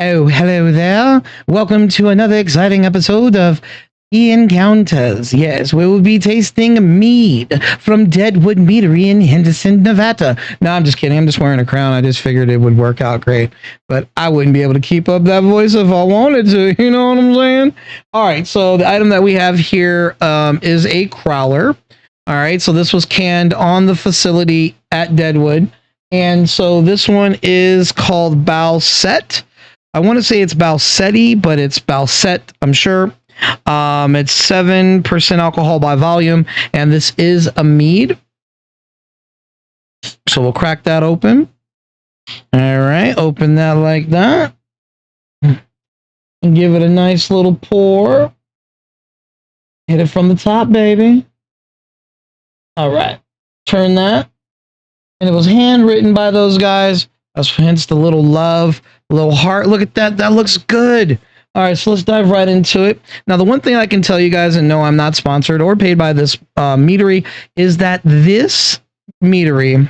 Oh, hello there. Welcome to another exciting episode of Encounters. Yes, we will be tasting mead from Deadwood Meadery in Henderson, Nevada. No, I'm just kidding. I'm just wearing a crown. I just figured it would work out great. But I wouldn't be able to keep up that voice if I wanted to. You know what I'm saying? All right, so the item that we have here is a crowler. All right, so this was canned on the facility at Deadwood. And so this one is called Bowsette. I want to say it's Bowsette, but it's Bowsette, I'm sure. It's 7% alcohol by volume, and this is a mead. So we'll crack that open. All right, open that like that. And give it a nice little pour. Hit it from the top, baby. All right, turn that. And it was handwritten by those guys. That's hence the little love, little heart. Look at that. That looks good. All right, so let's dive right into it. Now, the one thing I can tell you guys, and no, I'm not sponsored or paid by this meadery, is that this meadery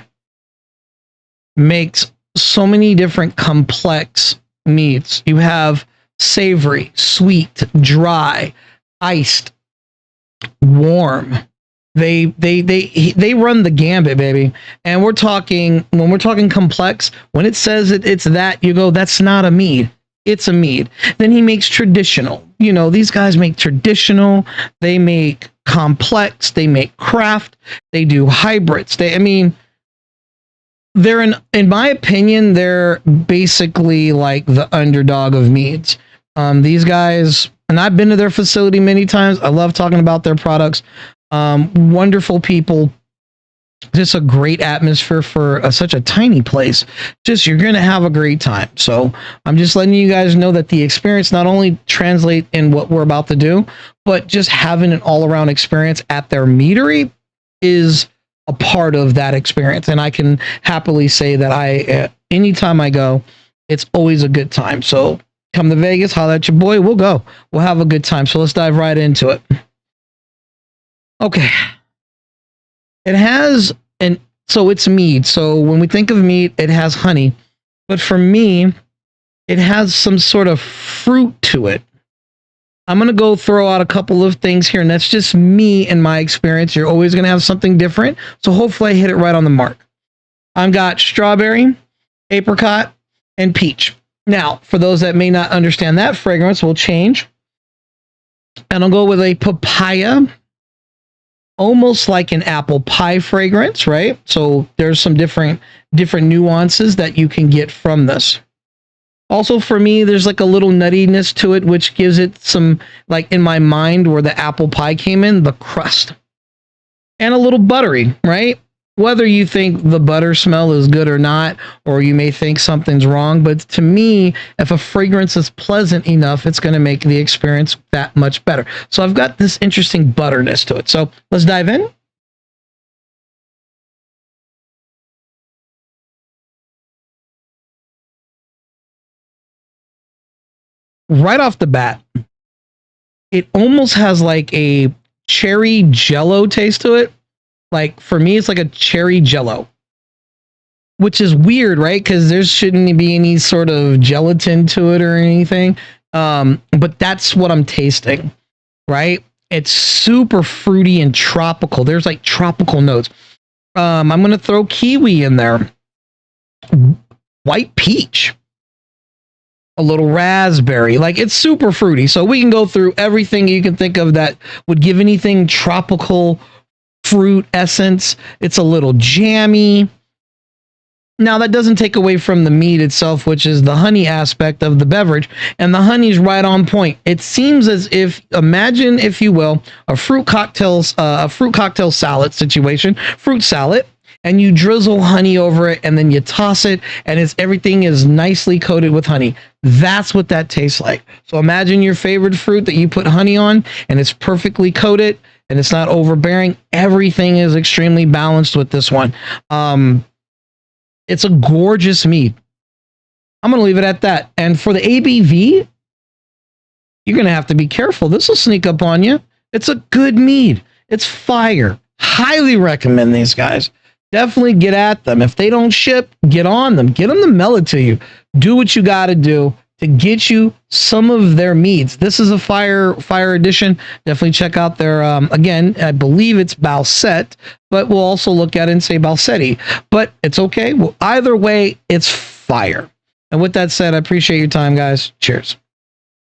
makes so many different complex meads. You have savory, sweet, dry, iced, warm. They run the gambit, baby. And we're talking, when we're talking complex, when it says it's that, you go, that's not a mead. It's a mead. Then he makes traditional. You know, these guys make traditional. They make complex. They make craft. They do hybrids. They're in my opinion, they're basically like the underdog of meads. These guys, and I've been to their facility many times. I love talking about their products. Wonderful people. Just a great atmosphere for such a tiny place. Just, you're going to have a great time. So I'm just letting you guys know that the experience not only translate in what we're about to do, but just having an all around experience at their meadery is a part of that experience. And I can happily say that anytime I go, it's always a good time. So come to Vegas, holla at your boy. We'll go. We'll have a good time. So let's dive right into it. Okay. It has so it's mead. So when we think of mead, it has honey. But for me, it has some sort of fruit to it. I'm going to go throw out a couple of things here, and that's just me and my experience. You're always going to have something different. So hopefully I hit it right on the mark. I've got strawberry, apricot, and peach. Now, for those that may not understand that fragrance, we'll change. And I'll go with a papaya. Almost like an apple pie fragrance, right? So there's some different nuances that you can get from this. Also, for me, there's like a little nuttiness to it, which gives it some, like in my mind where the apple pie came in, the crust. And a little buttery, right? Whether you think the butter smell is good or not, or you may think something's wrong, but to me, if a fragrance is pleasant enough, it's going to make the experience that much better. So I've got this interesting butterness to it. So let's dive in. Right off the bat, it almost has like a cherry-Jell-O taste to it. Like, for me, it's like a cherry-Jell-O, which is weird, right? Because there shouldn't be any sort of gelatin to it or anything. But that's what I'm tasting, right? It's super fruity and tropical. There's like tropical notes. I'm going to throw kiwi in there. White peach. A little raspberry. Like, it's super fruity. So we can go through everything you can think of that would give anything tropical fruit essence. It's a little jammy. Now, that doesn't take away from the mead itself, which is the honey aspect of the beverage, and the honey's right on point. It seems as if, imagine, if you will, a fruit cocktail salad situation, fruit salad, and you drizzle honey over it, and then you toss it, and everything is nicely coated with honey. That's what that tastes like. So imagine your favorite fruit that you put honey on, and it's perfectly coated, and it's not overbearing. Everything is extremely balanced with this one. It's a gorgeous mead. I'm going to leave it at that. And for the ABV, you're going to have to be careful. This will sneak up on you. It's a good mead. It's fire. Highly recommend these guys. Definitely get at them. If they don't ship, get on them. Get them to mail it to you. Do what you got to do. to get you some of their meads. This is a fire edition. Definitely check out their, again, I believe it's Bowsette, but we'll also look at it and say Bowsette. But it's okay. Well, either way, it's fire. And with that said, I appreciate your time, guys. Cheers.